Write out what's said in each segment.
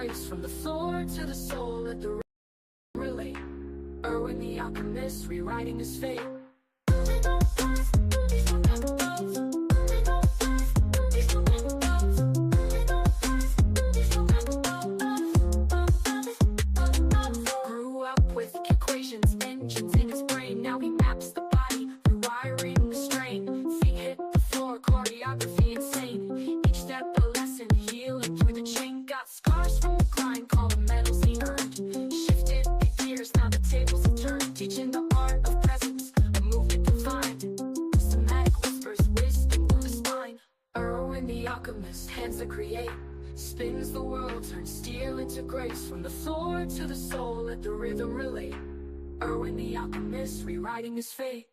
grace from the floor to the soul at the relay. Erwin the alchemist rewriting his fate. Grew up with equations, engines in his brain. Now he maps the body, rewiring the strain. Feet hit the floor, choreography insane. Each step a lesson, healing through the chain. Got scars from the grind, call the medals he earned. Shifted the gears, now the tables have turned. Teaching the art of presence, a movement defined. Somatic whispers, wisdom through the spine. Erwin the alchemist, hands that create. Spins the world, turns steel into grace. From the floor to the soul, let the rhythm relate. Erwin the alchemist, rewriting his fate.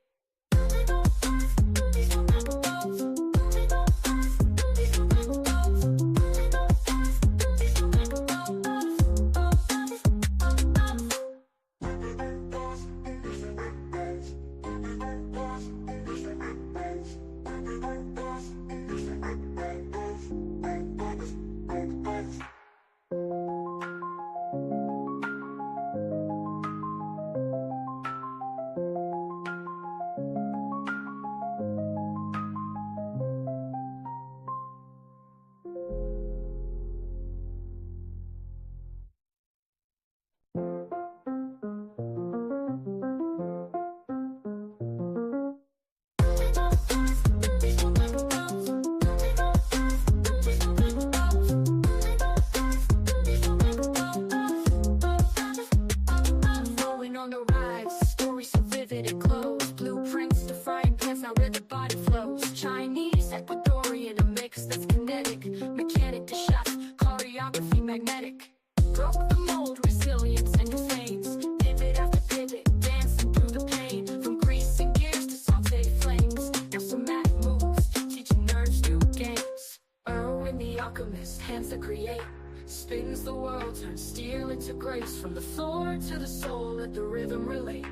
Flowing on the rise, stories so vivid and close. Blueprints defying plans, now where the body flows. Chinese, Ecuadorian, a mix that's kinetic. Mechanic to shots, choreography magnetic. Broke the mold, resilience in his veins. Pivot after pivot, dancing through the pain. From grease and gears to saute flames. Now somatic moves, teaching nerves new games. Erwin the alchemist, hands that create. Spins the world, turns steel into grace. From the floor to the soul, let the rhythm relate.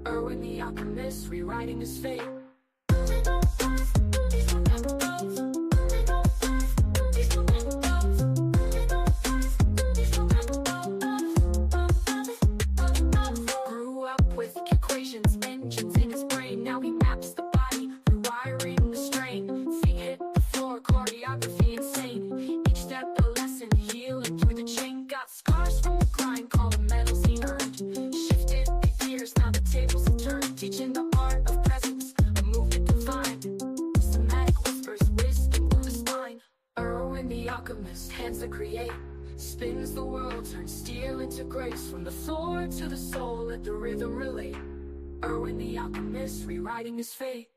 Erwin the alchemist, rewriting his fate. Grew up with equations, engines in his brain. Now he maps the body, rewiring the strain. Feet hit the floor, choreography insane. Each step a lesson, healing through the chain. Got scars from the grind, call the medals he earned. Shifted the gears, now the tables have turned. Teaching the art of presence, a movement defined. Somatic whispers, wisdom through the spine. Erwin the alchemist, hands that create. Spins the world, turns steel into grace. From the floor to the soul, let the rhythm relate. Erwin the alchemist, rewriting his fate.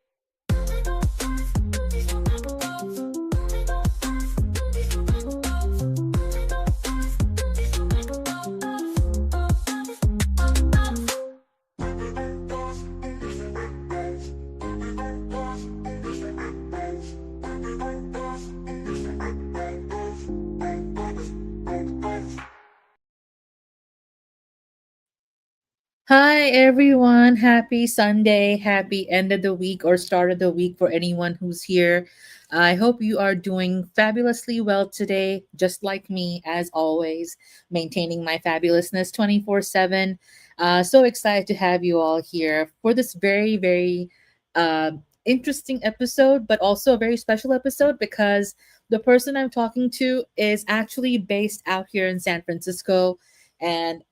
Hi, everyone. Happy Sunday. Happy end of the week or start of the week for anyone who's here. I hope you are doing fabulously well today, just like me, as always, maintaining my fabulousness 24/7. So excited to have you all here for this very, very uh, interesting episode, but also a very special episode because the person I'm talking to is actually based out here in San Francisco. And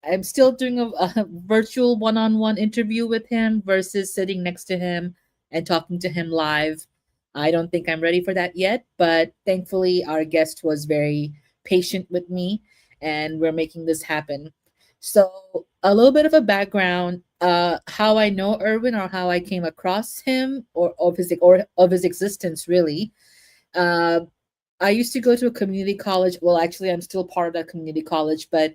I'm still doing a virtual one-on-one interview with him versus sitting next to him and talking to him live. I don't think I'm ready for that yet, but thankfully our guest was very patient with me and we're making this happen. So, a little bit of a background how I know Erwin or how I came across him or of his existence really. Uh, I used to go to a community college. Well, actually I'm still part of that community college, but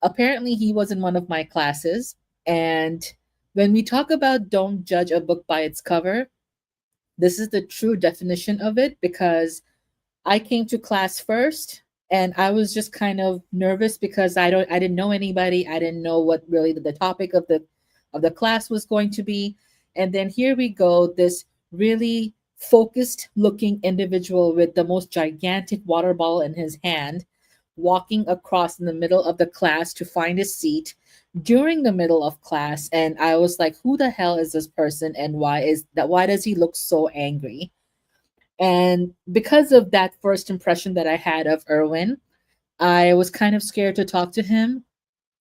apparently he was in one of my classes. And when we talk about don't judge a book by its cover, this is the true definition of it because I came to class first and I was just kind of nervous because I didn't know anybody. I didn't know what really the topic of the class was going to be. And then here we go, this really focused looking individual with the most gigantic water bottle in his hand walking across in the middle of the class to find a seat during the middle of class, and I was like, who the hell is this person, and why does he look so angry? And because of that first impression that I had of Erwin, I was kind of scared to talk to him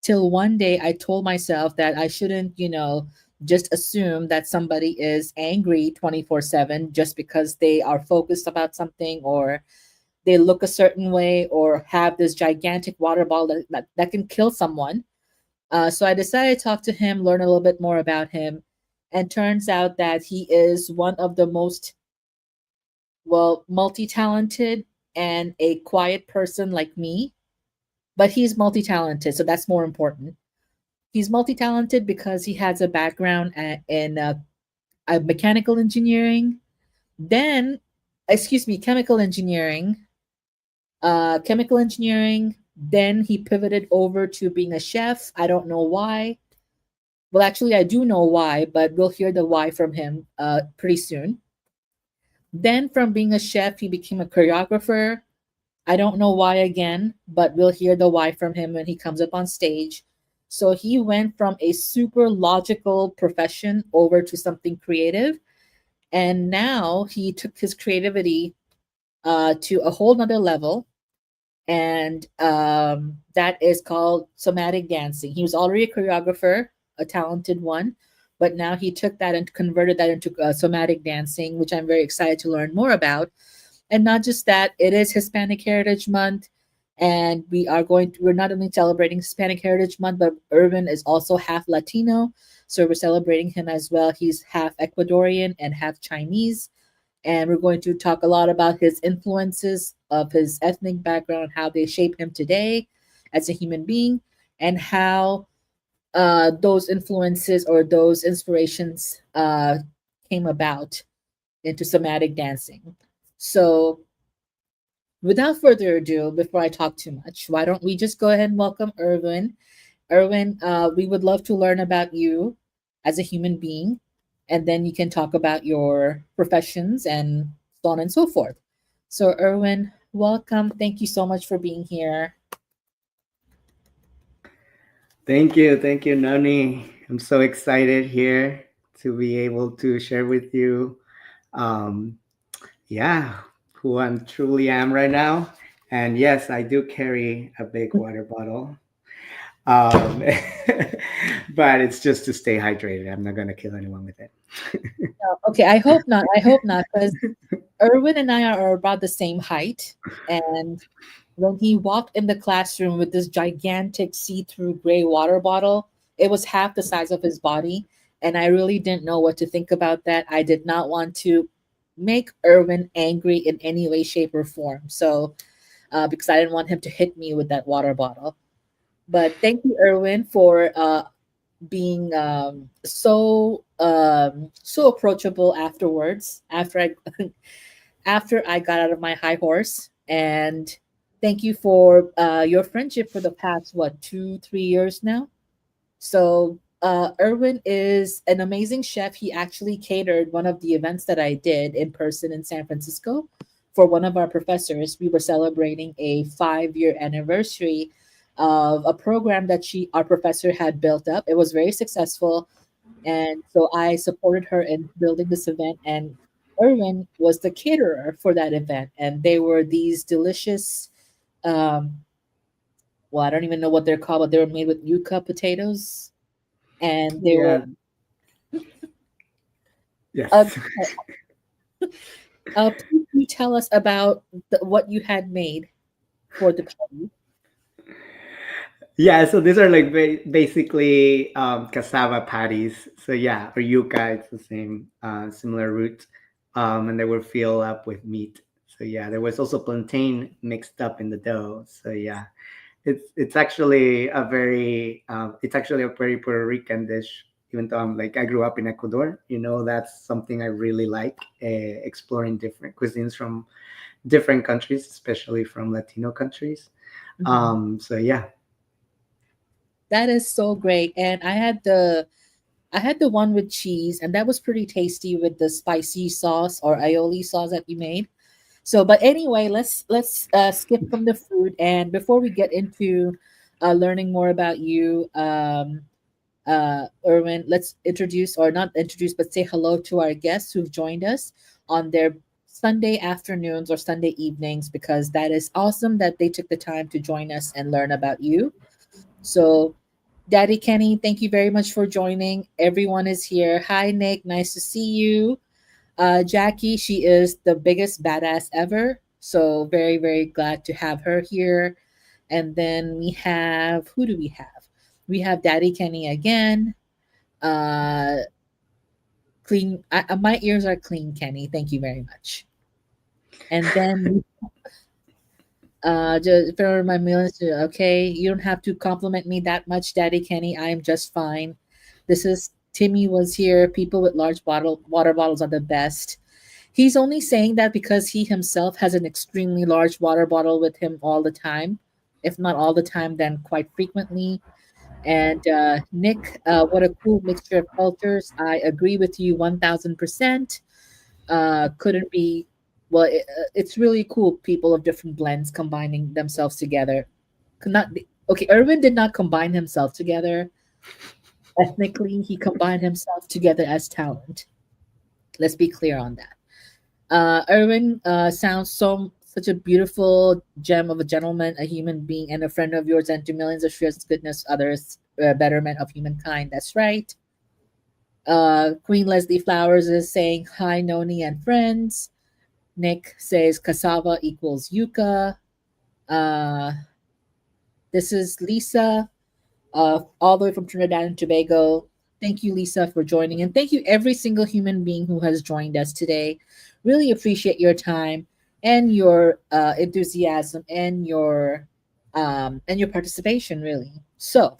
till one day I told myself that I shouldn't, just assume that somebody is angry 24/7 just because they are focused about something, or they look a certain way, or have this gigantic water bottle that can kill someone. So I decided to talk to him, learn a little bit more about him, and turns out that he is one of the most, well, multi talented and a quiet person like me, but he's multi talented, so that's more important. He's multi talented because he has a background in mechanical engineering, then, excuse me, chemical engineering. Then he pivoted over to being a chef. I don't know why. Well, actually, I do know why, but we'll hear the why from him pretty soon. Then, from being a chef, he became a choreographer. I don't know why again, but we'll hear the why from him when he comes up on stage. So he went from a super logical profession over to something creative. And now he took his creativity to a whole nother level. And that is called somatic dancing. He was already a choreographer, a talented one, but now he took that and converted that into somatic dancing, which I'm very excited to learn more about. And not just that, it is Hispanic Heritage Month, and we're not only celebrating Hispanic Heritage Month, but Erwin is also half Latino, so we're celebrating him as well. He's half Ecuadorian and half Chinese, and we're going to talk a lot about his influences of his ethnic background, how they shape him today as a human being, and how those influences or those inspirations came about into somatic dancing. So, without further ado, before I talk too much, why don't we just go ahead and welcome Erwin? Erwin, we would love to learn about you as a human being, and then you can talk about your professions and so on and so forth. So, Erwin, welcome. Thank you so much for being here. Thank you, Nani. I'm so excited here to be able to share with you, um, yeah, who I'm truly am right now. And yes, I do carry a big water bottle, um, but it's just to stay hydrated. I'm not gonna kill anyone with it. Okay, I hope not. I hope not, because Erwin and I are about the same height. And when he walked in the classroom with this gigantic see through gray water bottle, it was half the size of his body. And I really didn't know what to think about that. I did not want to make Erwin angry in any way, shape, or form. So, because I didn't want him to hit me with that water bottle. But thank you, Erwin, for being so approachable afterwards. After I got out of my high horse, and thank you for your friendship for the past, what, 2 3 years now. So Erwin is an amazing chef. He actually catered one of the events that I did in person in San Francisco for one of our professors. We were celebrating a 5 year anniversary of a program that our professor had built up. It was very successful, and so I supported her in building this event. And Erwin was the caterer for that event, and they were these delicious. Um, well, I don't even know what they're called, but they were made with yuca potatoes, and they were. Yeah. Uh, Yes. please can you tell us about what you had made for the party? Yeah, so these are like basically cassava patties. So yeah, or yuca, it's the same, similar root, and they were filled up with meat. So yeah, there was also plantain mixed up in the dough. So yeah, it's actually a very Puerto Rican dish. Even though I grew up in Ecuador, that's something I really like, exploring different cuisines from different countries, especially from Latino countries. Mhm. So yeah. That is so great, and I had the one with cheese, and that was pretty tasty with the spicy sauce or aioli sauce that you made. So, but anyway, let's skip from the food, and before we get into learning more about you, Erwin, let's introduce, or not introduce, but say hello to our guests who've joined us on their Sunday afternoons or Sunday evenings, because that is awesome that they took the time to join us and learn about you. So, Daddy Kenny, thank you very much for joining. Everyone is here. Hi, Nick. Nice to see you. Jackie, she is the biggest badass ever. So, very, very glad to have her here. And then we have, who do we have? We have Daddy Kenny again. Uh, clean. My ears are clean, Kenny. Thank you very much. And then, just for my millions, okay, you don't have to compliment me that much, Daddy Kenny. I am just fine. This is Timmy was here. People with large water bottles are the best. He's only saying that because he himself has an extremely large water bottle with him all the time. If not all the time, then quite frequently. And Nick, what a cool mixture of cultures. I agree with you 1000%. Couldn't be, well, it's really cool. People of different blends combining themselves together. Could not be, okay, Erwin did not combine himself together ethnically, he combined himself together as talent. Let's be clear on that. Erwin sounds such a beautiful gem of a gentleman, a human being, and a friend of yours, and to millions of shares goodness, others, betterment of humankind. That's right. Queen Leslie Flowers is saying hi, Noni and friends. Nick says cassava equals yucca. Uh, this is Lisa, all the way from Trinidad and Tobago. Thank you, Lisa, for joining. And thank you, every single human being who has joined us today. Really appreciate your time and your enthusiasm and your participation, really. So,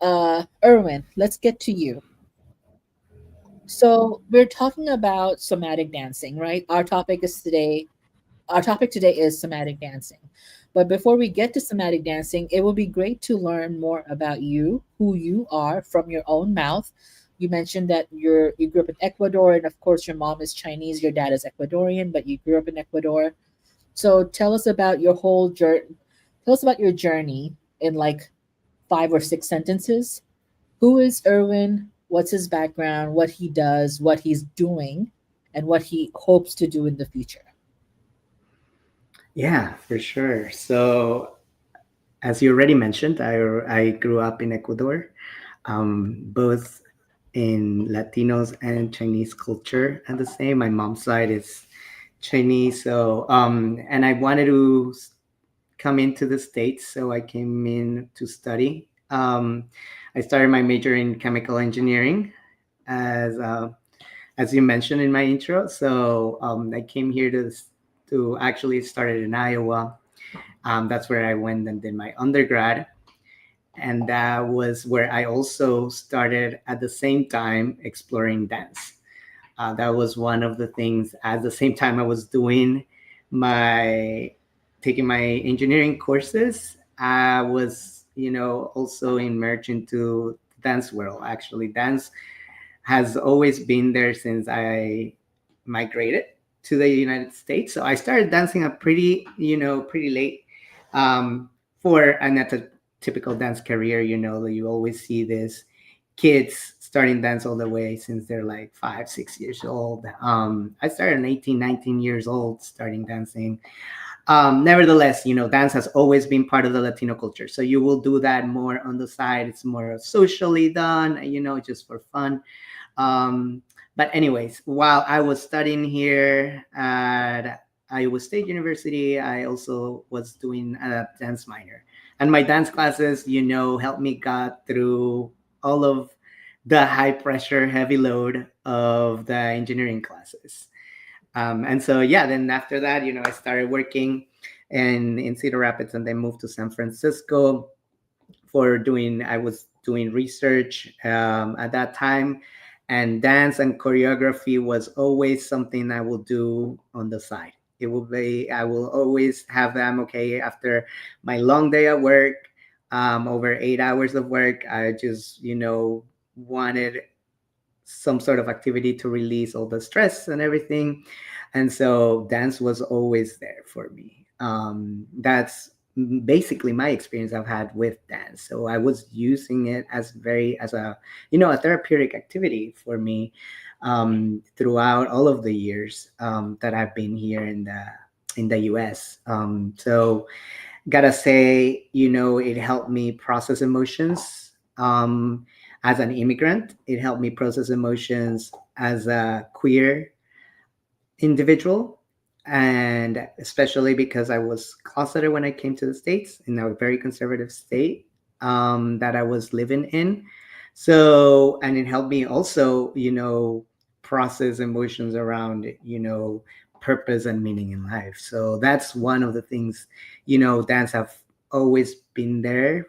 Erwin, let's get to you. So, we're talking about somatic dancing, right? Our topic today is somatic dancing. But before we get to somatic dancing, it will be great to learn more about you, who you are from your own mouth. You mentioned that you grew up in Ecuador, and of course your mom is Chinese, your dad is Ecuadorian, but you grew up in Ecuador. So tell us about your whole journey. Tell us about your journey in like 5 or 6 sentences. Who is Erwin? What's his background? What he does? What he's doing? And what he hopes to do in the future. Yeah, for sure. So, as you already mentioned, I grew up in Ecuador, both in Latinos and Chinese culture and the same. My mom's side is Chinese, so and I wanted to come into the States, so I came in to study. I started my major in chemical engineering, as uh, as you mentioned in my intro. So I came here to actually started in Iowa. That's where I went and did my undergrad, and that was where I also started at the same time exploring dance. That was one of the things. At the same time, I was doing my taking my engineering courses. I was, also immersed into dance world. Actually, dance has always been there since I migrated to the United States. So I started dancing up pretty late. For and that's a typical dance career. You always see this kids starting dance all the way since they're like 5, 6 years old. I started at 18, 19 years old starting dancing. Nevertheless, dance has always been part of the Latino culture. So you will do that more on the side. It's more socially done, just for fun. Um, but anyways, while I was studying here at Iowa State University, I also was doing a dance minor, and my dance classes, helped me got through all of the high pressure, heavy load of the engineering classes. And so, yeah, then after that, I started working in Cedar Rapids, and then moved to San Francisco I was doing research at that time, and dance and choreography was always something I will do on the side. I will always have them, okay, after my long day at work, over 8 hours of work, I just, wanted some sort of activity to release all the stress and everything. And so dance was always there for me. That's basically my experience I've had with dance. So I was using it as a, a therapeutic activity for me, throughout all of the years, that I've been here in the US. So gotta say, it helped me process emotions. As an immigrant, it helped me process emotions as a queer individual, and especially because I was closeted when I came to the States in a very conservative state, that I was living in. So, and it helped me also, process emotions around, purpose and meaning in life. So that's one of the things, dance have always been there,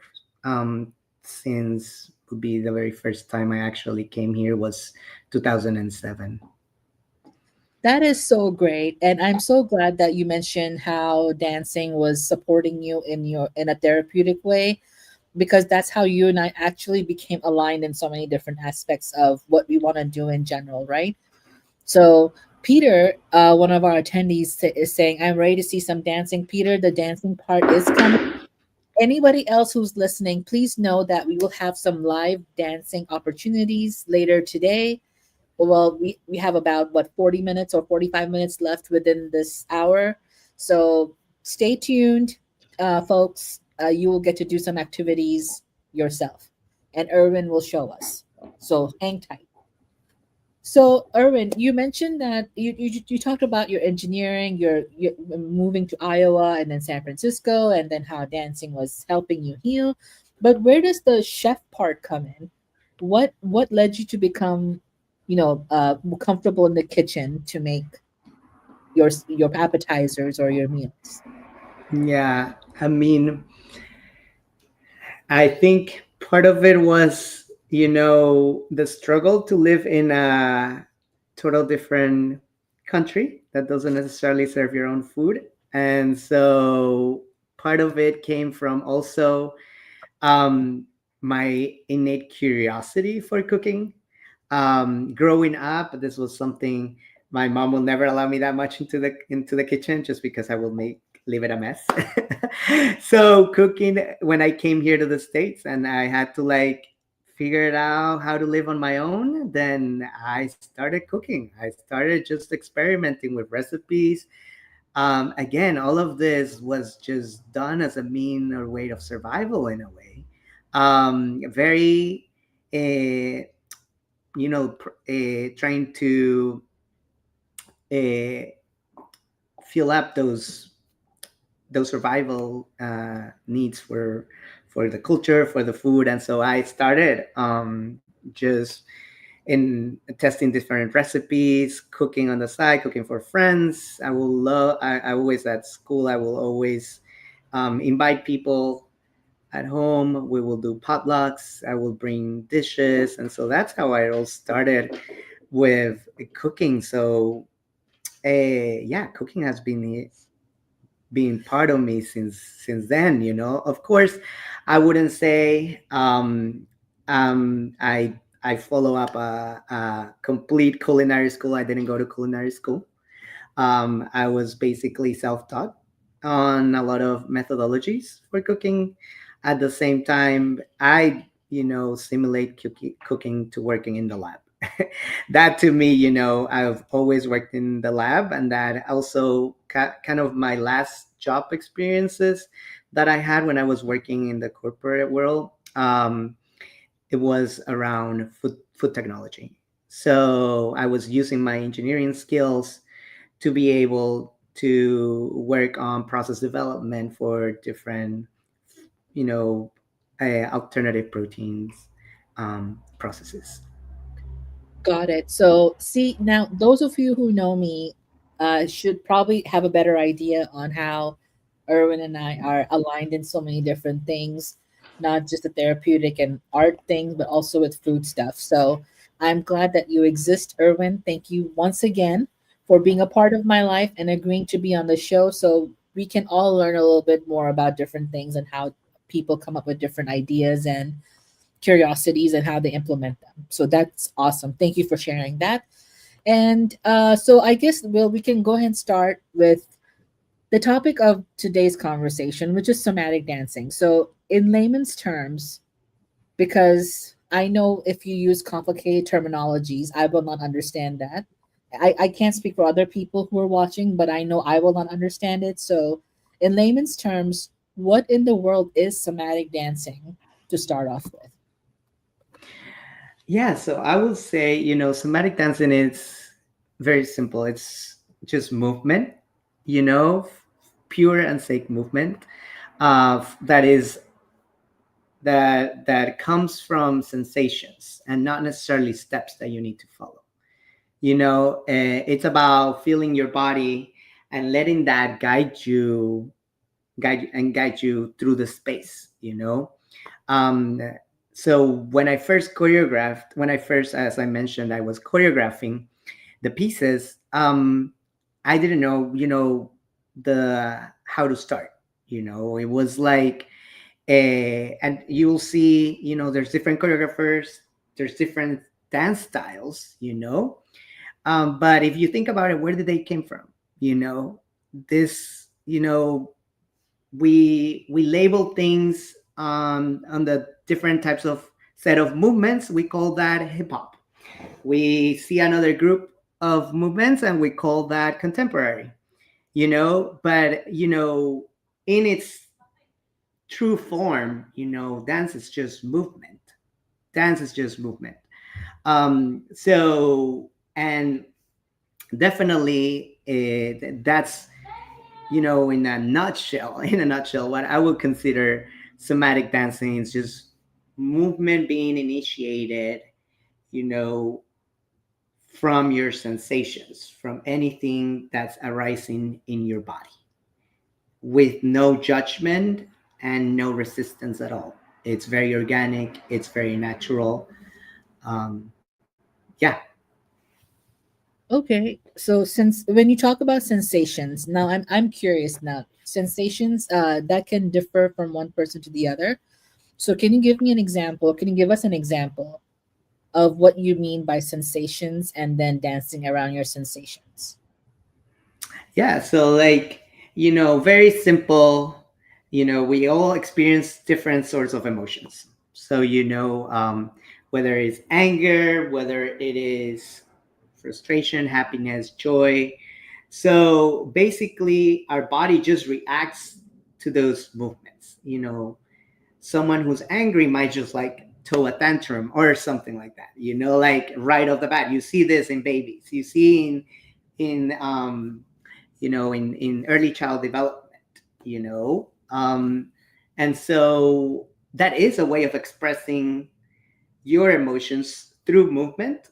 since would be the very first time I actually came here was 2007. That is so great. And I'm so glad that you mentioned how dancing was supporting you in a therapeutic way, because that's how you and I actually became aligned in so many different aspects of what we want to do in general, right? So Peter, one of our attendees, is saying, "I'm ready to see some dancing." Peter, the dancing part is coming. Anybody else who's listening, please know that we will have some live dancing opportunities later today. Well, we have about what, 40 minutes or 45 minutes left within this hour. So stay tuned, folks. You will get to do some activities yourself, and Erwin will show us. So hang tight. So, Erwin, you mentioned that you talked about your engineering, your moving to Iowa and then San Francisco, and then how dancing was helping you heal. But where does the chef part come in? What led you to become, comfortable in the kitchen to make your appetizers or your meals? Yeah, I mean, I think part of it was, the struggle to live in a total different country that doesn't necessarily serve your own food. And so part of it came from also, um, my innate curiosity for cooking. Growing up, this was something my mom will never allow me that much into the kitchen, just because I will leave it a mess. So cooking, when I came here to the States and I had to like figure it out how to live on my own, then I started cooking. I started just experimenting with recipes. Again, all of this was just done as a mean or way of survival in a way. Very, uh, trying to uh, fill up those survival needs for the culture, for the food. And so I started, just in testing different recipes, cooking on the side, cooking for friends. I always at school, I will always, invite people at home. We will do potlucks. I will bring dishes. And so that's how I all started with cooking. So, yeah, cooking has been part of me since then. Of course, I wouldn't say, I follow up a complete culinary school. I didn't go to culinary school. I was basically self-taught on a lot of methodologies for cooking. At the same time, I, simulate cooking to working in the lab. That to me, I've always worked in the lab, and that also kind of my last job experiences that I had when I was working in the corporate world. It was around food technology. So I was using my engineering skills to be able to work on process development for different, you know, alternative proteins, processes. Got it. So, see, now those of you who know me should probably have a better idea on how Erwin and I are aligned in so many different things, not just the therapeutic and art things, but also with food stuff. So, I'm glad that you exist, Erwin. Thank you once again for being a part of my life and agreeing to be on the show so we can all learn a little bit more about different things and how people come up with different ideas and curiosities and how they implement them. So that's awesome. Thank you for sharing that. And so I guess we can go ahead and start with the topic of today's conversation, which is somatic dancing. So in layman's terms, because I know if you use complicated terminologies, I will not understand that. I can't speak for other people who are watching, but I know I will not understand it. So, in layman's terms, what in the world is somatic dancing to start off with? Yeah, so I would say, somatic dancing is very simple. It's just movement, pure and safe movement. That is that comes from sensations and not necessarily steps that you need to follow. It's about feeling your body and letting that guide you through the space. Um, so when I first, as I mentioned, I was choreographing the pieces. I didn't know, the how to start. It was like, and you'll see, there's different choreographers, there's different dance styles, but if you think about it, where did they came from? This, we label things on the different types of set of movements. We call that hip hop. We see another group of movements and we call that contemporary. But in its true form, dance is just movement. Dance is just movement. So, and definitely, that's, in a nutshell, what I would consider somatic dancing is just movement being initiated, you know, from your sensations, from anything that's arising in your body, with no judgment and no resistance at all. It's very organic, it's very natural. Yeah. Okay, so since when you talk about sensations, now I'm curious now. Sensations that can differ from one person to the other. So can you give me an example? Can you give us an example of what you mean by sensations and then dancing around your sensations? Yeah, so like, very simple, we all experience different sorts of emotions. So, whether it's anger, whether it is frustration, happiness, joy. So basically, our body just reacts to those movements. Someone who's angry might just like throw a tantrum or something like that, like right off the bat. You see this in babies, you see in early child development, and so that is a way of expressing your emotions through movement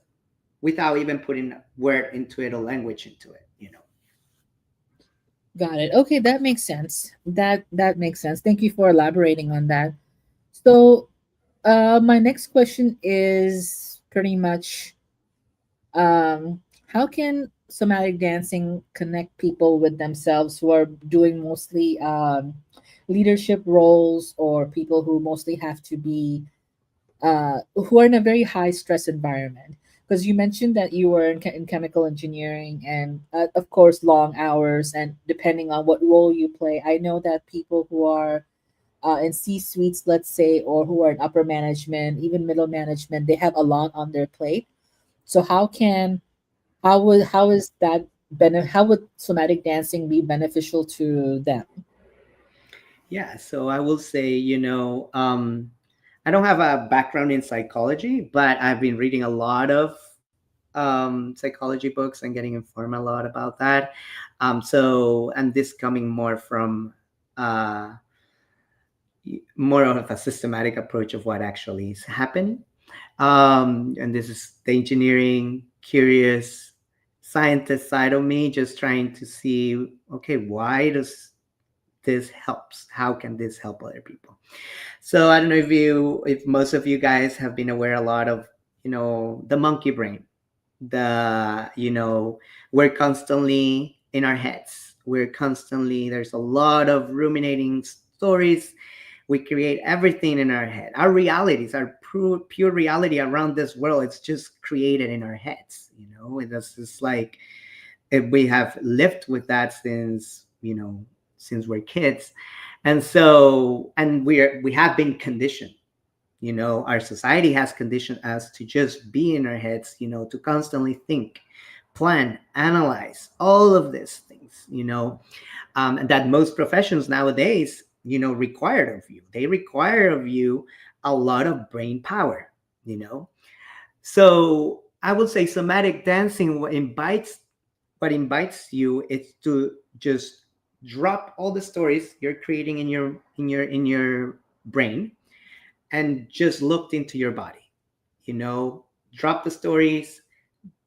without even putting word into it or language into it. Got it. Okay, that makes sense. That makes sense. Thank you for elaborating on that. So, my next question is pretty much how can somatic dancing connect people with themselves who are doing mostly leadership roles or people who mostly have to be who are in a very high stress environment? Because you mentioned that you were in chemical engineering and, of course, long hours, and depending on what role you play, I know that people who are in C suites, let's say, or who are in upper management, even middle management, they have a lot on their plate. So how is that how would somatic dancing be beneficial to them? Yeah, so I will say, I don't have a background in psychology, but I've been reading a lot of psychology books and getting informed a lot about that. And this coming uh, more of a systematic approach of what actually is happening. And this is the engineering, curious scientist side of me, just trying to see, okay, why does this helps? How can this help other people? So I don't know if most of you guys have been aware a lot of, the monkey brain. We're constantly in our heads. There's a lot of ruminating stories. We create everything in our head. Our realities are pure reality around this world. It's just created in our heads, it's just like if we have lived with that since since we're kids. And so, and we have been conditioned, our society has conditioned us to just be in our heads, to constantly think, plan, analyze all of these things, and that most professions nowadays, require of you. They require of you a lot of brain power, you know. So I would say somatic dancing, what invites you is to just drop all the stories you're creating in your brain, and just look into your body. Drop the stories,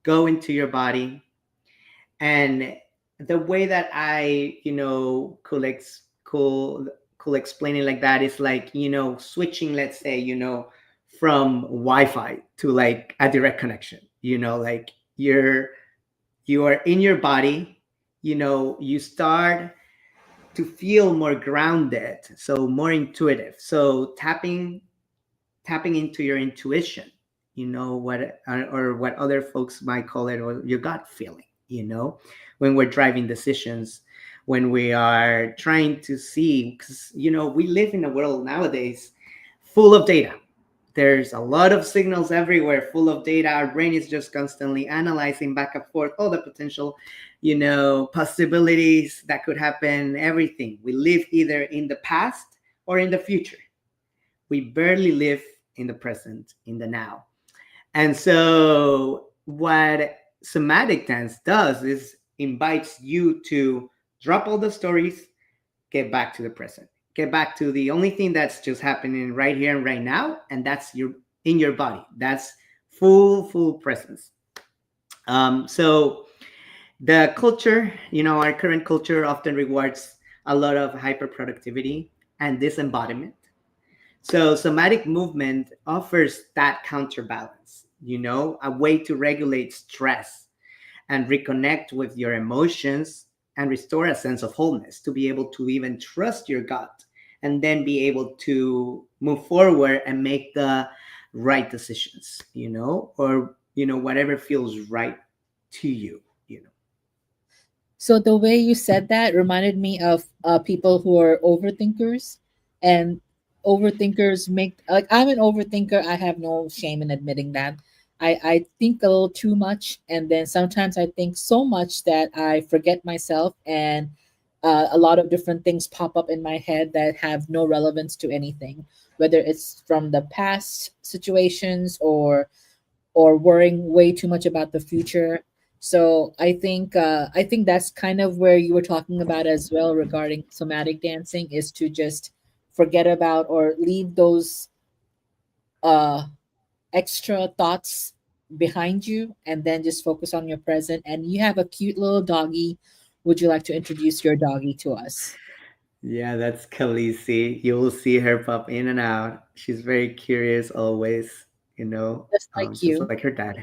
go into your body. And the way that I could explain it like that is like, switching, let's say, from Wi-Fi to like a direct connection. Like you are in your body. You start to feel more grounded, so more intuitive, so tapping into your intuition, what, or what other folks might call it, or your gut feeling, when we're driving decisions, when we are trying to see, because we live in a world nowadays full of data. There's a lot of signals everywhere, full of data. Our brain is just constantly analyzing back and forth all the potential possibilities that could happen, everything. We live either in the past or in the future. We barely live in the present, in the now. And so what somatic dance does is invites you to drop all the stories, get back to the present, get back to the only thing that's just happening right here and right now, and that's in your body. That's full presence. So the culture, our current culture often rewards a lot of hyper productivity and disembodiment. So somatic movement offers that counterbalance, a way to regulate stress and reconnect with your emotions and restore a sense of wholeness, to be able to even trust your gut, and then be able to move forward and make the right decisions, or whatever feels right to you. So the way you said that reminded me of people who are overthinkers, and overthinkers make, like, I'm an overthinker. I have no shame in admitting that. I think a little too much, and then sometimes I think so much that I forget myself, and a lot of different things pop up in my head that have no relevance to anything, whether it's from the past situations or worrying way too much about the future. So I think that's kind of where you were talking about as well regarding somatic dancing, is to just forget about or leave those uh extra thoughts behind you, and then just focus on your present. And you have a cute little doggy. Would you like to introduce your doggy to us? Yeah, that's Khaleesi. You will see her pop in and out. She's very curious always, Just like just you. like her dad.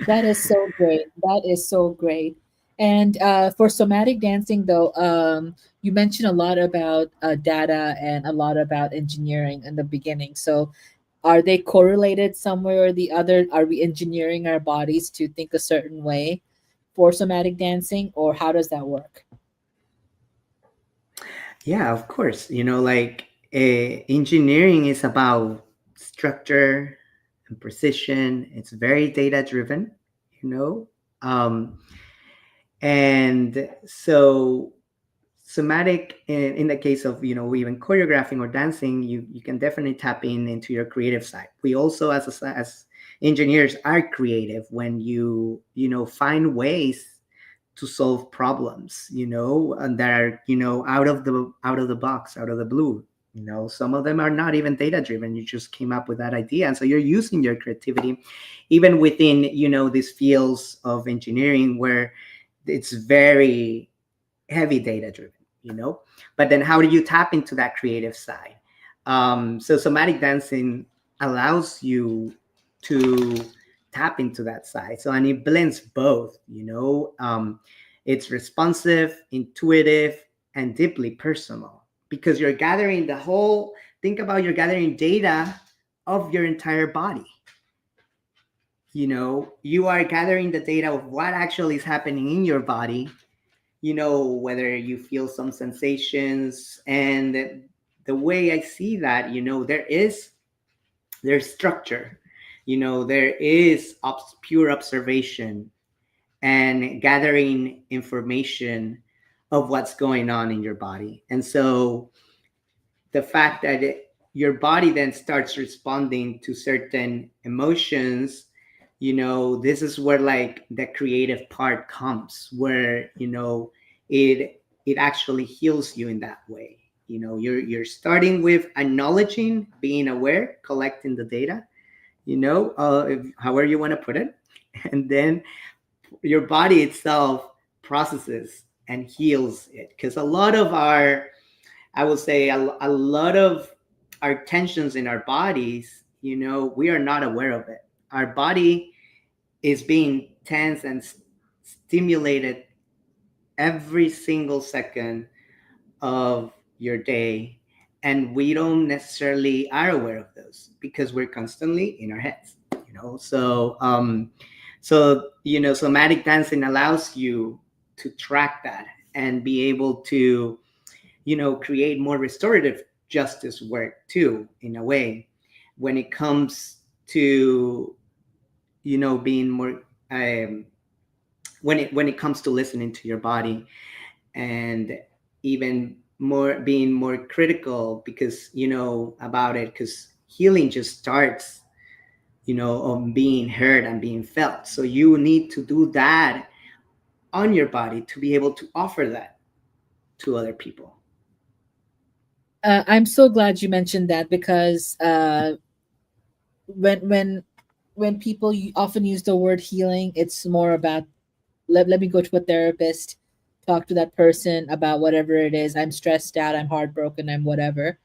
That is so great. That is so great. And for somatic dancing, though, you mentioned a lot about data and a lot about engineering in the beginning. So, are they correlated somewhere or the other? Are we engineering our bodies to think a certain way for somatic dancing, or how does that work? Yeah, of course. Like engineering is about structure and precision. It's very data driven, you know. Um, and so somatic, in the case of even choreographing or dancing, you can definitely tap into your creative side. We also, as engineers, are creative when find ways to solve problems, and that are out of the box, out of the blue. Some of them are not even data driven. You just came up with that idea, and so you're using your creativity even within these fields of engineering where it's very heavy data driven, but then how do you tap into that creative side? So somatic dancing allows you to tap into that side, so, and it blends both, it's responsive, intuitive, and deeply personal, because you're gathering the whole think about, you're gathering data of your entire body. You are gathering the data of what actually is happening in your body, whether you feel some sensations. And the way I see that, there's structure, there is pure observation and gathering information of what's going on in your body. And so the fact that your body then starts responding to certain emotions, this is where like the creative part comes, where it actually heals you in that way. You're starting with acknowledging, being aware, collecting the data, however you want to put it, and then your body itself processes and heals it. Because a lot of our, I would say, a lot of our tensions in our bodies, we are not aware of it. Our body is being tense and stimulated every single second of your day, and we don't necessarily are aware of those because we're constantly in our heads. So somatic dancing allows you to track that and be able to create more restorative justice work too, in a way, when it comes to being more, when it comes to listening to your body, and even more being more critical, because about it, because healing just starts on being heard and being felt. So you need to do that on your body to be able to offer that to other people. I'm so glad you mentioned that because when when when people often use the word healing, it's more about let me go to a therapist, talk to that person about whatever it is. I'm stressed out, I'm heartbroken, I'm whatever.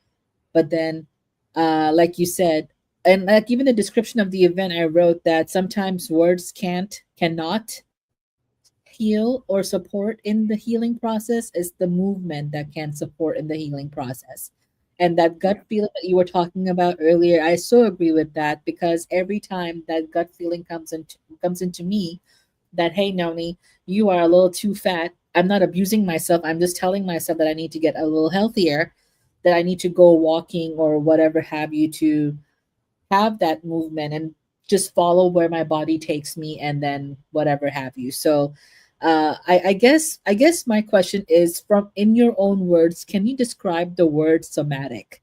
But then, like you said, and like even the description of the event, I wrote that sometimes words cannot heal or support in the healing process. Is the movement that can support in the healing process. And that gut Yeah. feeling that you were talking about earlier, I so agree with that because every time that gut feeling comes into me, that hey Noni, you are a little too fat. I'm not abusing myself. I'm just telling myself that I need to get a little healthier, that I need to go walking or whatever have you to have that movement and just follow where my body takes me and then whatever have you. So I guess my question is from in your own words, can you describe the word somatic?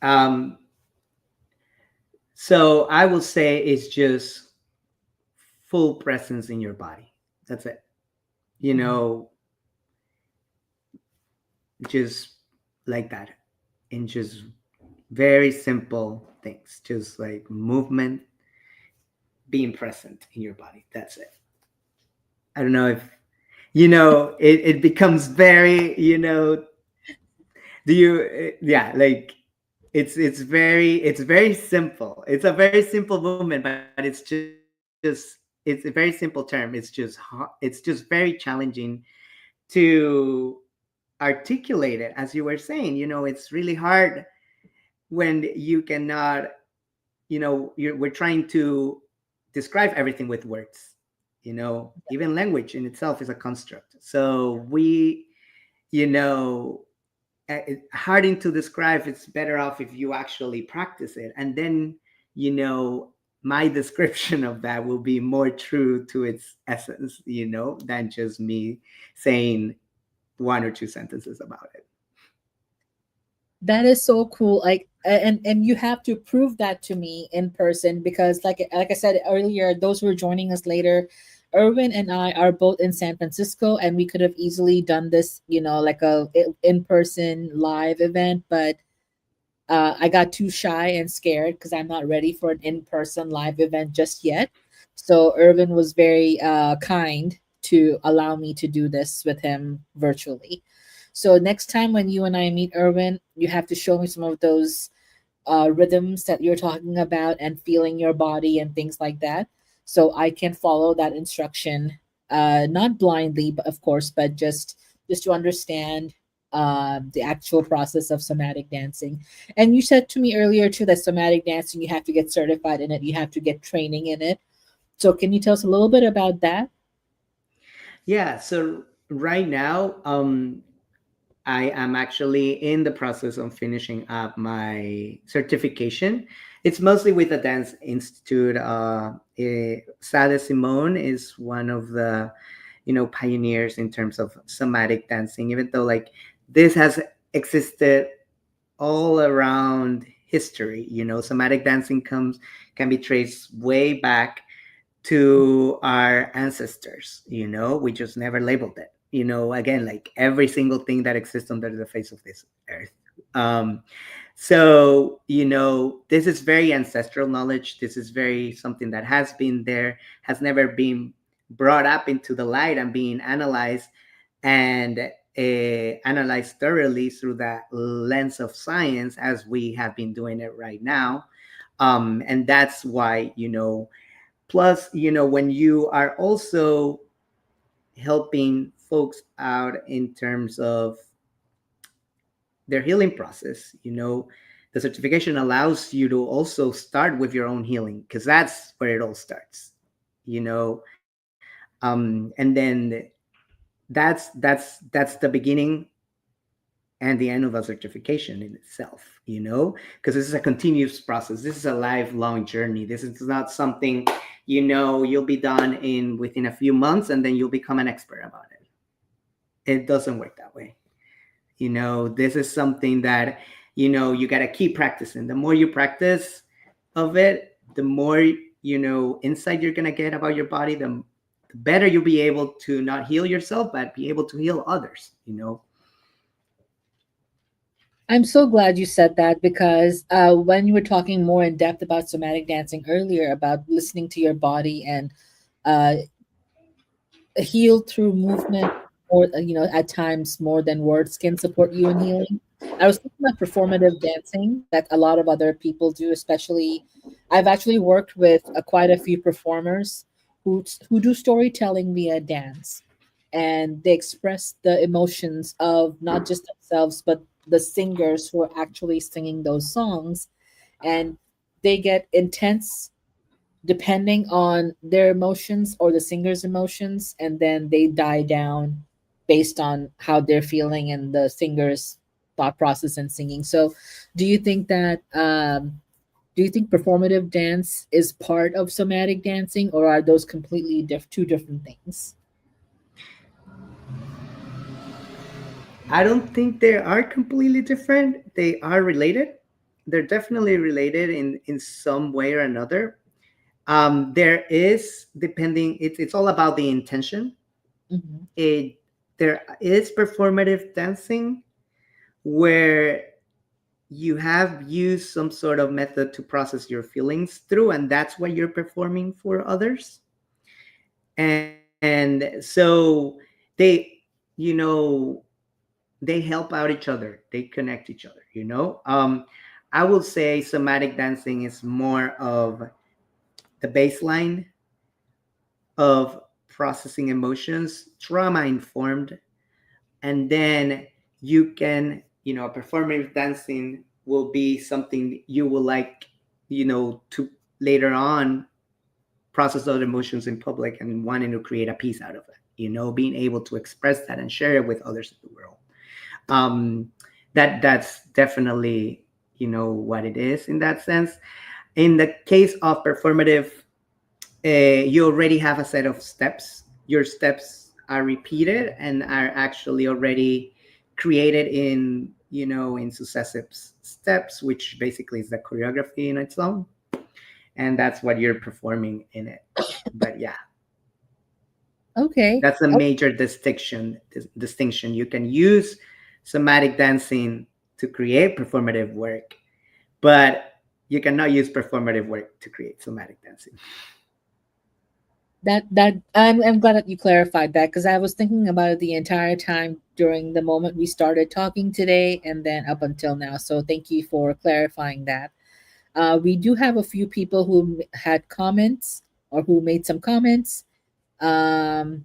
um so I will say it's just full presence in your body. That's it. you Mhm. know just like that, in just very simple things, just like movement, being present in your body. That's it. I don't know if it becomes very, do you, yeah, like it's very simple. It's a very simple movement, but it's a very simple term. It's just very challenging to articulate it. As you were saying, it's really hard when you cannot, we're trying to describe everything with words. Even language in itself is a construct. So we, you know hard to describe. It's better off if you actually practice it, and then you know my description of that will be more true to its essence, than just me saying one or two sentences about it. That is so cool. Like and you have to prove that to me in person because like I said earlier, those who are joining us later, Erwin and I are both in San Francisco and we could have easily done this, like a in-person live event, but I got too shy and scared because I'm not ready for an in-person live event just yet. So Irvin was very kind to allow me to do this with him virtually. So next time when you and I meet Irwin, you have to show me some of those rhythms that you're talking about and feeling your body and things like that, so I can follow that instruction, not blindly, but of course, but just to understand. the actual process of somatic dancing. And you said to me earlier too that somatic dancing, you have to get certified in it, you have to get training in it. So can you tell us a little bit about that? Yeah, so right now, I am actually in the process of finishing up my certification. It's mostly with the Dance Institute. Sada Simone is one of the, pioneers in terms of somatic dancing. Even though like this has existed all around history, somatic dancing can be traced way back to our ancestors. We just never labeled it. Again, like every single thing that exists under the face of this earth. um so this is very ancestral knowledge. This is very something that has been there, has never been brought up into the light and being analyzed, and analyzed thoroughly through that lens of science as we have been doing it right now. And that's why, plus, when you are also helping folks out in terms of their healing process, the certification allows you to also start with your own healing, because that's where it all starts, and then that's the beginning and the end of a certification in itself, because this is a continuous process. This is a lifelong journey. This is not something, you'll be done in within a few months and then you'll become an expert about it. It doesn't work that way. This is something that, you got to keep practicing. The more you practice of it, the more, insight you're going to get about your body, the better you'll be able to not heal yourself, but be able to heal others. I'm so glad you said that because when you were talking more in depth about somatic dancing earlier, about listening to your body and uh, heal through movement, or at times more than words can support you in healing. I was thinking about performative dancing that a lot of other people do, especially I've actually worked with quite a few performers who do storytelling via dance, and they express the emotions of not just themselves but the singers who are actually singing those songs, and they get intense depending on their emotions or the singer's emotions, and then they die down based on how they're feeling and the singer's thought process and singing. So do you think that do you think performative dance is part of somatic dancing, or are those completely two different things? I don't think they are completely different. They are related. They're definitely related in some way or another. There is, depending, it's all about the intention. Hmm. It There is performative dancing where you have used some sort of method to process your feelings through, and that's what you're performing for others. And so they, you know, they help out each other. They connect each other. I will say somatic dancing is more of the baseline of processing emotions, trauma informed, and then you can, performative dancing will be something you will like, to later on process those emotions in public and wanting to create a piece out of it, being able to express that and share it with others in the world. um that's definitely, what it is in that sense. In the case of performative, you already have a set of steps. Your steps are repeated and are actually already created in successive steps, which basically is the choreography in its own, and that's what you're performing in it. But yeah, Okay. that's a major distinction. You can use somatic dancing to create performative work, but you cannot use performative work to create somatic dancing. That I'm glad that you clarified that because I was thinking about it the entire time during the moment we started talking today and then up until now. So thank you for clarifying that. We do have a few people who had comments or who made some comments. Um,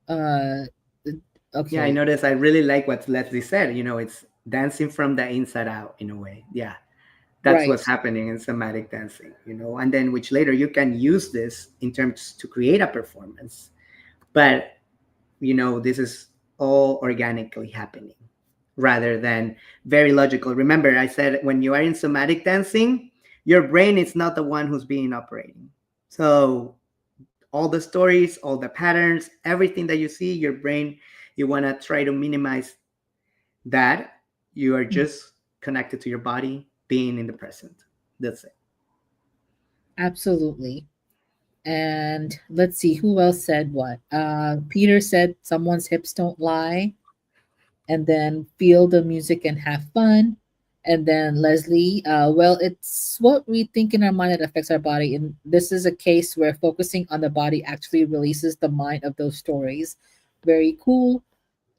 uh, Yeah, I Okay. noticed. I really like what Leslie said. It's dancing from the inside out in a way. Yeah, that's Right. what's happening in somatic dancing. And then which later you can use this in terms to create a performance. But this is all organically happening rather than very logical. Remember, I said when you are in somatic dancing, your brain is not the one who's being operating. So all the stories, all the patterns, everything that you see, your brain, you want to try to minimize that. You are Mm, just connected to your body, being in the present. That's it. absolutely. And let's see who else said what. Peter said someone's hips don't lie, and then feel the music and have fun. And then Leslie, well, it's what we think in our mind that affects our body. And this is a case where focusing on the body actually releases the mind of those stories. Very cool.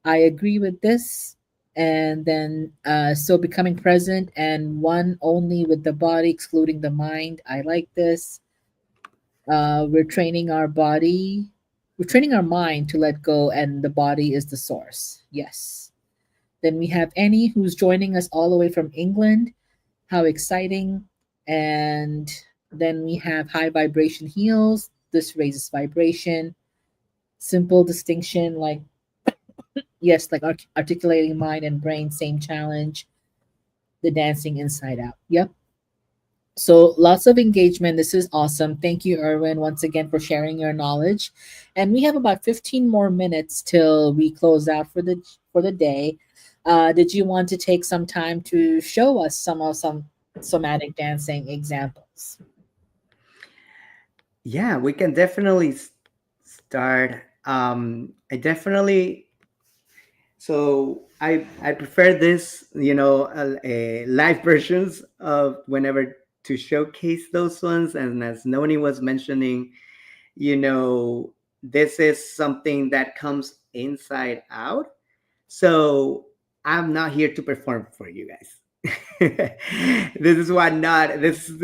I agree with this. And then, so becoming present and one only with the body, excluding the mind. I like this. We're training our body, we're training our mind to let go, and the body is the source. Yes. Then we have Annie, who's joining us all the way from England. How exciting. And then we have high vibration heels. This raises vibration. Simple distinction, like, yes, like articulating mind and brain, same challenge. The dancing inside out. Yep. So lots of engagement. This is awesome. Thank you, Erwin, once again for sharing your knowledge. And we have about 15 more minutes till we close out for the day. Did you want to take some time to show us some somatic dancing examples? Yeah, we can definitely start. I definitely I prefer this, live versions of whenever to showcase those ones. And as Noni was mentioning, you know, this is something that comes inside out. So I'm not here to perform for you guys. This is what not this is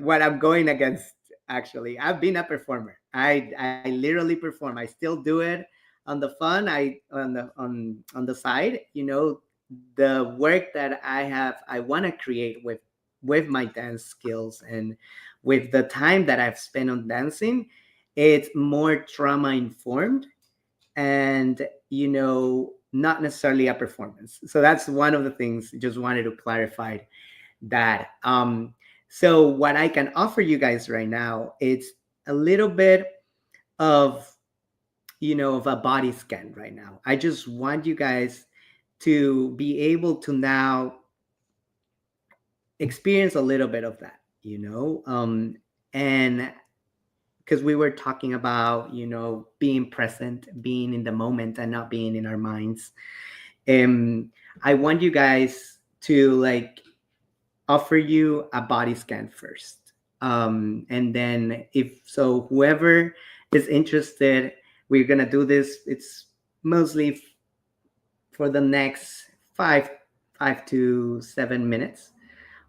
what I'm going against. Actually, I've been a performer. I literally perform. I still do it on the fun. I on the side. The work that I want to create with my dance skills and with the time that I've spent on dancing. It's more trauma informed, and not necessarily a performance. So that's one of the things. Just wanted to clarify that. So what I can offer you guys right now, it's a little bit of of a body scan right now. I just want you guys to be able to now experience a little bit of that, and because we were talking about being present, being in the moment, and not being in our minds. um I want you guys to like offer you a body scan first, and then if so whoever is interested, we're gonna do this. It's mostly for the next 5 to 7 minutes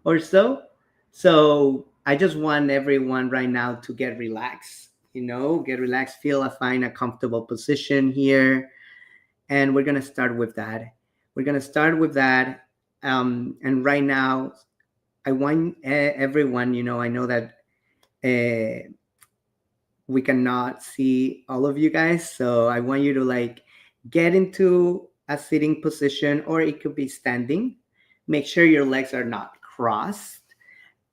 or so. So I just want everyone right now to get relaxed, get relaxed, find a comfortable position here. And we're going to start with that. We're going to start with that. And right now, I want everyone, I know that uh, we cannot see all of you guys. So I want you to like get into a sitting position, or it could be standing. Make sure your legs are not crossed,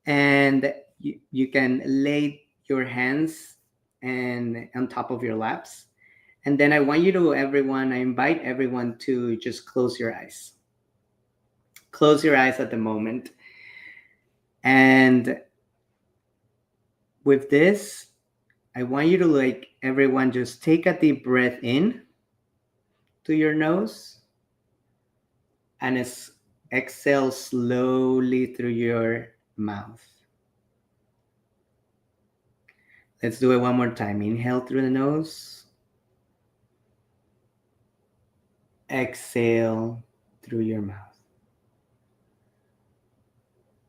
and you can lay your hands and on top of your laps. And then I invite everyone to just close your eyes. Close your eyes at the moment. And with this, I want you to like everyone just take a deep breath in to your nose, and exhale slowly through your mouth. Let's do it one more time. Inhale through the nose, exhale through your mouth.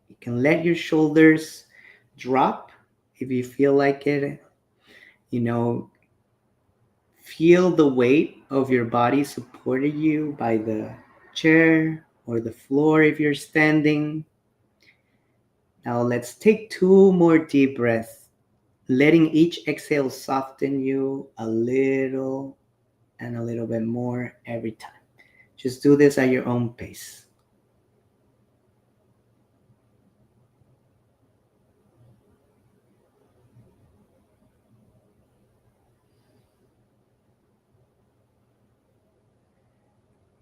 You can let your shoulders drop if you feel like it. You know, Feel the weight of your body supporting you by the chair or the floor if you're standing. Now let's take two more deep breaths, letting each exhale soften you a little and a little bit more every time. Just do this at your own pace.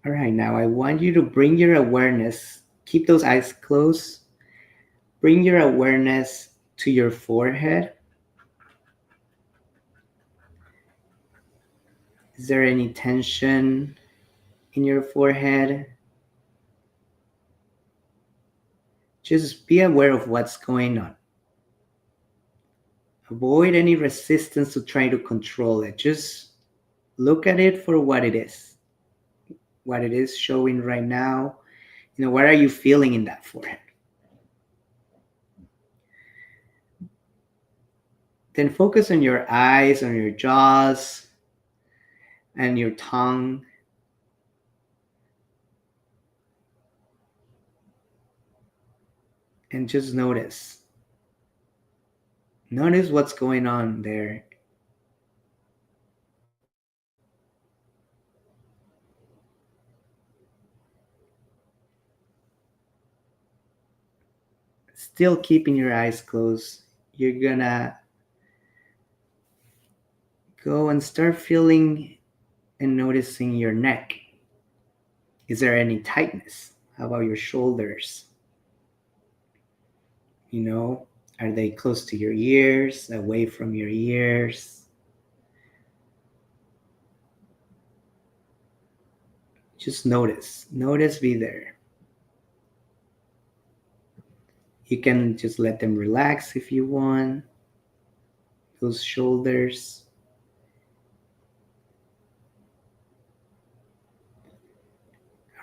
All right, now I want you to bring your awareness, keep those eyes closed, bring your awareness to your forehead. Is there any tension in your forehead? Just be aware of what's going on. Avoid any resistance to try to control it. Just look at it for what it is showing right now. What are you feeling in that forehead? Then focus on your eyes, on your jaws, and your tongue. And just notice. Notice what's going on there. Still keeping your eyes closed. You're gonna go and start feeling and noticing your neck. Is there any tightness? How about your shoulders? Are they close to your ears, away from your ears? Just notice. Notice, be there. You can just let them relax if you want. Those shoulders.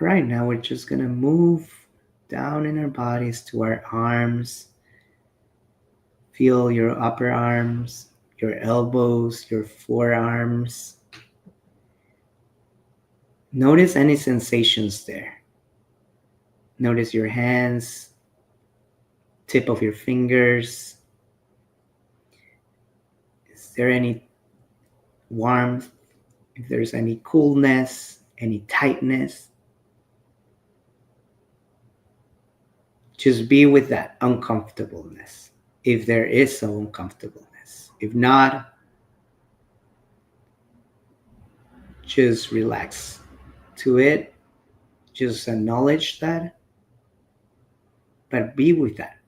All right, now we're just gonna move down in our bodies to our arms. Feel your upper arms, your elbows, your forearms. Notice any sensations there. Notice your hands, tip of your fingers. Is there any warmth? If there's any coolness, any tightness, just be with that uncomfortableness. If there is some uncomfortableness, if not, just relax to it. Just acknowledge that, but be with that.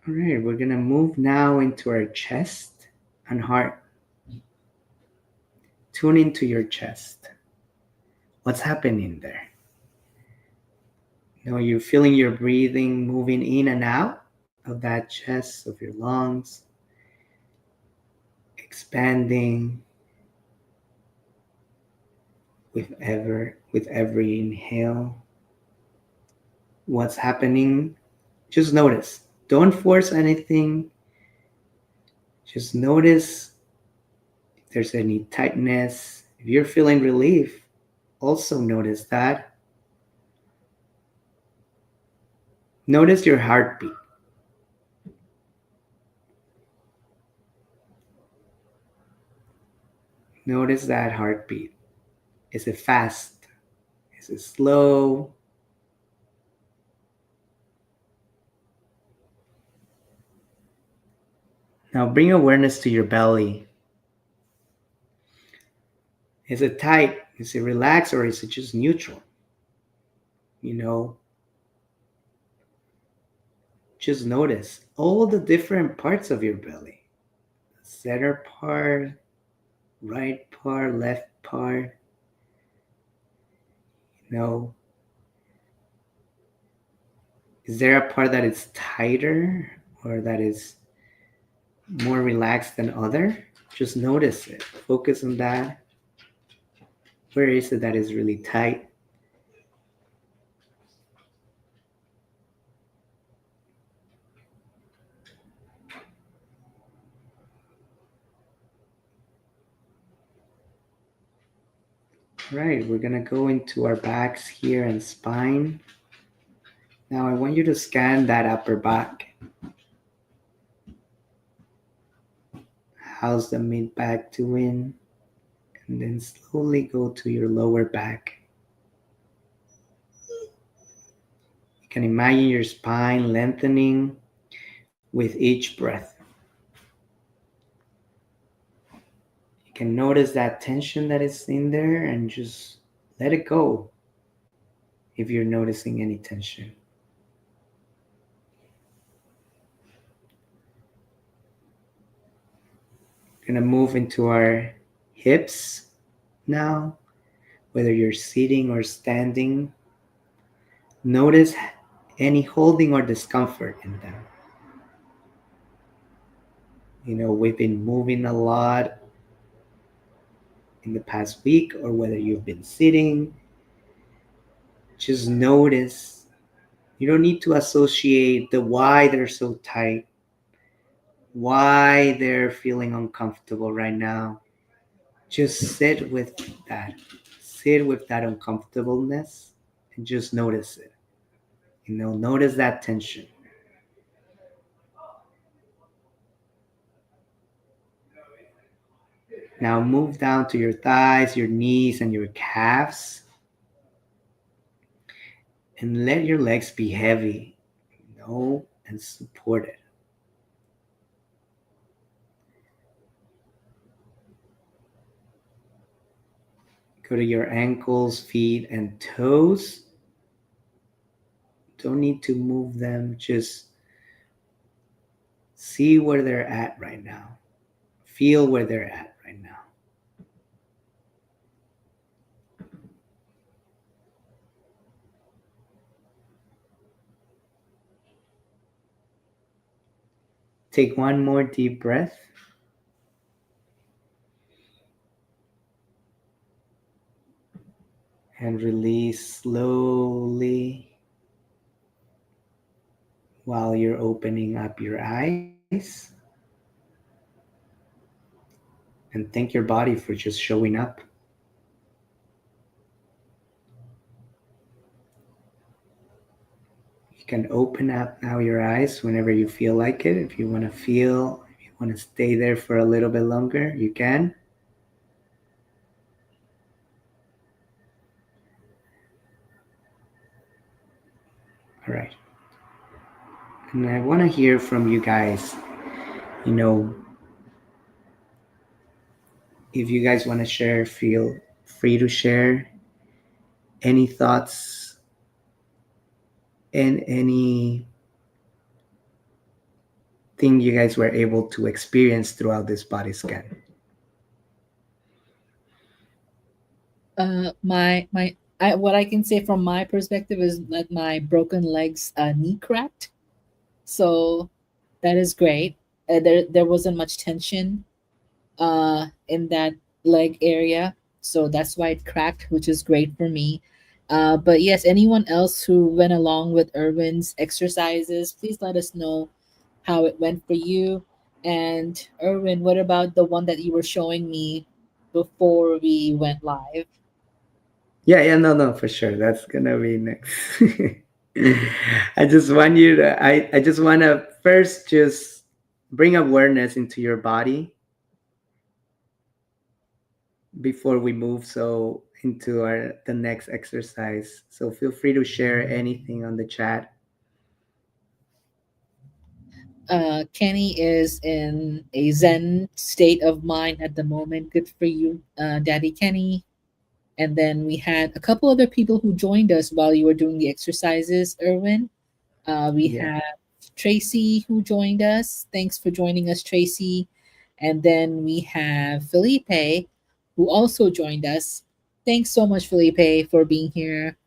All right, we're gonna move now into our chest and heart. Tune into your chest. What's happening there? You're feeling your breathing moving in and out of that chest, of your lungs, expanding with every inhale. What's happening? Just notice. Don't force anything. Just notice if there's any tightness. If you're feeling relief, also notice that. Notice your heartbeat. Notice that heartbeat. Is it fast? Is it slow? Now bring awareness to your belly. Is it tight? Is it relaxed, or is it just neutral? Just notice all the different parts of your belly. Center part, right part, left part. You know, is there a part that is tighter or that is more relaxed than other? Just notice it. Focus on that. Where is it that is really tight? Right, we're gonna go into our backs here and spine. Now I want you to scan that upper back. How's the mid back doing? And then slowly go to your lower back. You can imagine your spine lengthening with each breath. You can notice that tension that is in there and just let it go if you're noticing any tension. We're gonna move into our hips now, whether you're sitting or standing. Notice any holding or discomfort in them. We've been moving a lot in the past week, or whether you've been sitting, just notice. You don't need to associate the why they're so tight, why they're feeling uncomfortable right now. Just sit with that. Sit with that uncomfortableness and just notice it. Notice that tension. Now move down to your thighs, your knees, and your calves. And let your legs be heavy, and supported. Go to your ankles, feet, and toes. Don't need to move them. Just see where they're at right now. Feel where they're at right now. Take one more deep breath. And release slowly while you're opening up your eyes. And thank your body for just showing up. You can open up now your eyes whenever you feel like it. If you want to if you want to stay there for a little bit longer, you can. All right. And I want to hear from you guys. You know, if you guys want to share, feel free to share any thoughts and anything you guys were able to experience throughout this body scan. What I can say from my perspective is that my broken legs knee cracked, so that is great. There wasn't much tension in that leg area, so that's why it cracked, which is great for me. But yes, anyone else who went along with Erwin's exercises, please let us know how it went for you. And Erwin, what about the one that you were showing me before we went live? Yeah, no, no, for sure. That's gonna be next. I just want you to. I just want to first just bring awareness into your body before we move into the next exercise. So feel free to share anything on the chat. Kenny is in a Zen state of mind at the moment. Good for you, Daddy Kenny. And then we had a couple other people who joined us while you were doing the exercises, Erwin. We Yeah. have Tracy who joined us. Thanks for joining us, Tracy. And then we have Felipe who also joined us. Thanks so much, Felipe, for being here.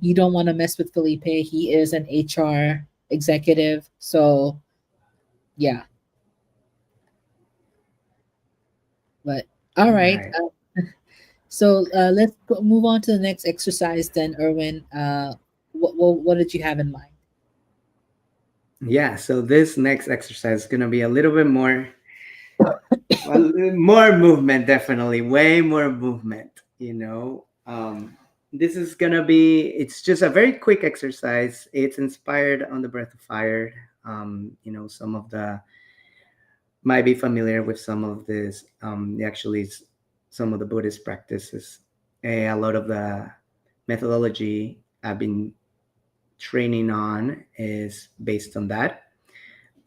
You don't want to mess with Felipe. He is an HR executive. So, yeah. But all right. Right. So move on to the next exercise then, Erwin. What did you have in mind? Yeah. So this next exercise is gonna be a little bit more, well, more movement, definitely, way more movement. you know. This is gonna be, it's just a very quick exercise. It's inspired on the Breath of Fire. Some of the might be familiar with some of this. Some of the Buddhist practices. A lot of the methodology I've been training on is based on that.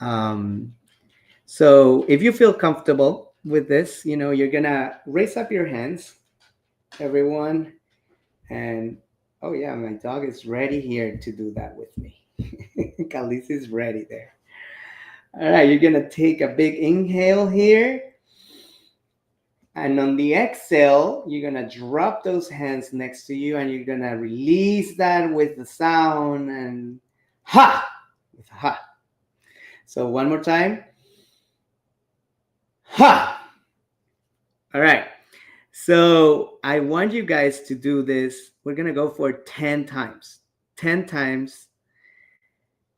Um, so if you feel comfortable with this, you're gonna raise up your hands, everyone, and oh yeah, my dog is ready here to do that with me. Khalees is ready there. All right, you're gonna take a big inhale here. And on the exhale, you're gonna drop those hands next to you and you're gonna release that with the sound and ha! With ha. So one more time. Ha! All right. So I want you guys to do this. We're gonna go for 10 times. 10 times.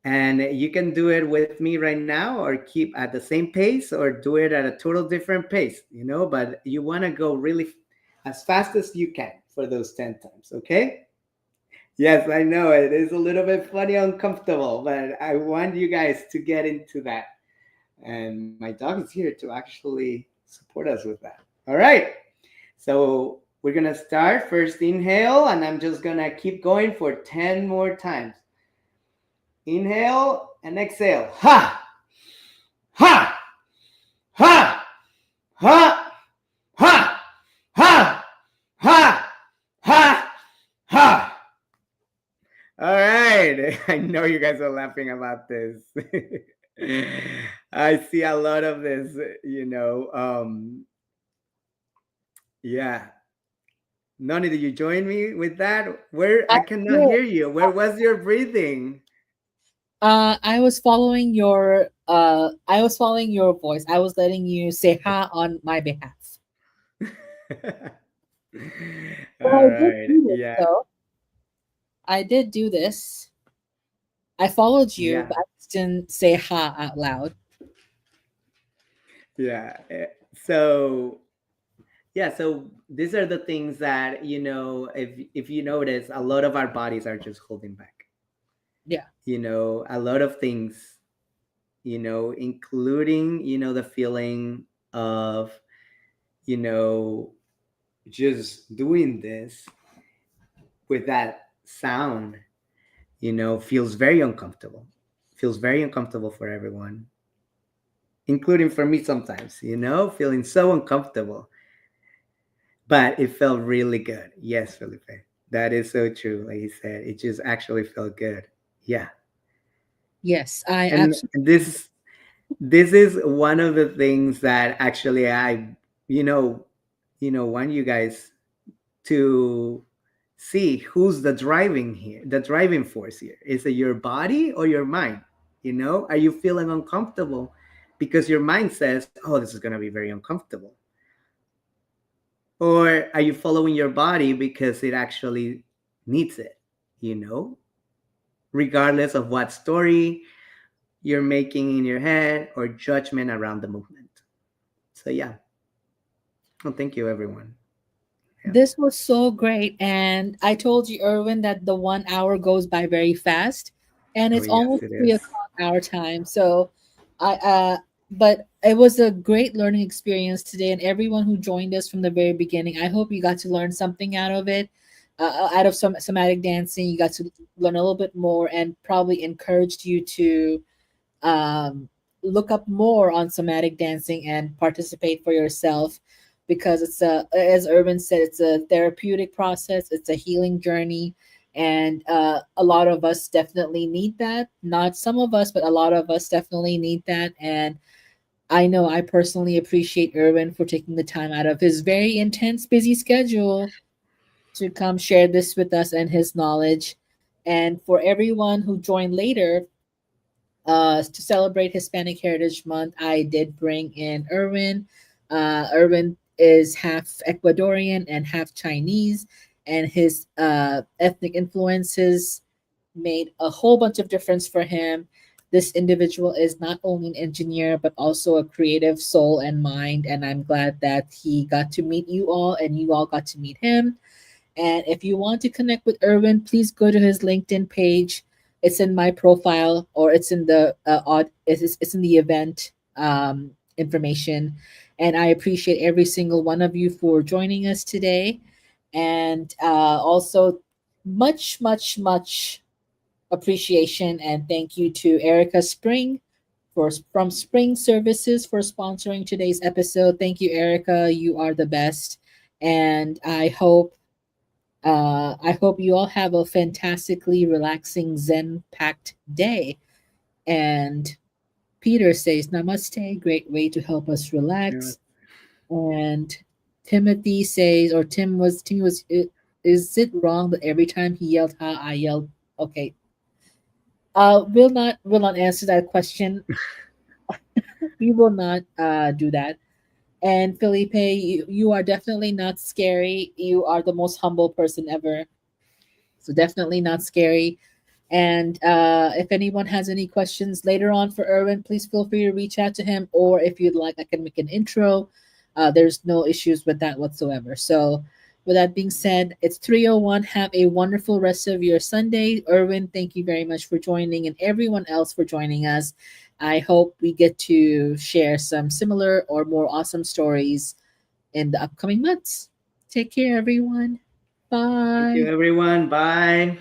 And you can do it with me right now or keep at the same pace or do it at a total different pace, but you want to go really as fast as you can for those 10 times, okay? Yes, I know it is a little bit funny, uncomfortable, but I want you guys to get into that. And my dog is here to actually support us with that. All right. So we're going to start first inhale, and I'm just going to keep going for 10 more times. Inhale and exhale. Ha! Ha! Ha! Ha! Ha! Ha! Ha! Ha! Ha! All right. I know you guys are laughing about this. I see a lot of this, yeah. Noni, did you join me with that? Where I I cannot did. hear you. Where was your breathing? I was following your voice. I was letting you say ha on my behalf. But All I did right. do this Yeah. though. I did do this. I followed you, Yeah. but I just didn't say ha out loud. Yeah. So so these are the things that, if you notice, a lot of our bodies are just holding back. Yeah. A lot of things, including, the feeling of, you know, just doing this with that sound, feels very uncomfortable. Feels very uncomfortable for everyone, including for me sometimes, feeling so uncomfortable. But it felt really good. Yes, Felipe. That is so true. Like he said, it just actually felt good. Yeah. Yes, I And absolutely. this is one of the things that actually I, you know, want you guys to see who's the driving here, the driving force here. Is it your body or your mind? Are you feeling uncomfortable because your mind says, oh, this is going to be very uncomfortable? Or are you following your body because it actually needs it, you know, regardless of what story you're making in your head or judgment around the movement? So, yeah. Well, thank you, everyone. Yeah. This was so great. And I told you, Erwin, that the 1 hour goes by very fast. And Oh, it's yes, almost it three is. o'clock our time. So but it was a great learning experience today. And everyone who joined us from the very beginning, I hope you got to learn something out of it. Out of some somatic dancing, you got to learn a little bit more and probably encouraged you to um, look up more on somatic dancing and participate for yourself, because it's a, as Urban said, it's a therapeutic process, it's a healing journey. And a lot of us definitely need that. Not some of us, but a lot of us definitely need that. And I know I personally appreciate Erwin for taking the time out of his very intense, busy schedule to come share this with us and his knowledge. And for everyone who joined later, to celebrate Hispanic Heritage Month, I did bring in Erwin. Erwin is half Ecuadorian and half Chinese, and his ethnic influences made a whole bunch of difference for him. this individual is not only an engineer but also a creative soul and mind. And I'm glad that he got to meet you all and you all got to meet him. And if you want to connect with Erwin, please go to his LinkedIn page. It's in my profile, or it's in the it's in the event information. And I appreciate every single one of you for joining us today. And also, much appreciation and thank you to Erica Spring from Spring Services for sponsoring today's episode. Thank you, Erica. You are the best. And I hope you all have a fantastically relaxing Zen packed day. And Peter says, Namaste, great way to help us Yeah. relax. And Timothy says, or Tim was, is it wrong that every time he yelled ha, I yelled, okay. Will not answer that question. We will not do that. And Felipe, you are definitely not scary. You are the most humble person ever. So definitely not scary. And if anyone has any questions later on for Erwin, please feel free to reach out to him. Or if you'd like, I can make an intro. There's no issues with that whatsoever. So, with that being said, it's 3:01. Have a wonderful rest of your Sunday. Erwin, thank you very much for joining, and everyone else for joining us. I hope we get to share some similar or more awesome stories in the upcoming months. Take care, everyone. Thank you, Bye. everyone. Bye.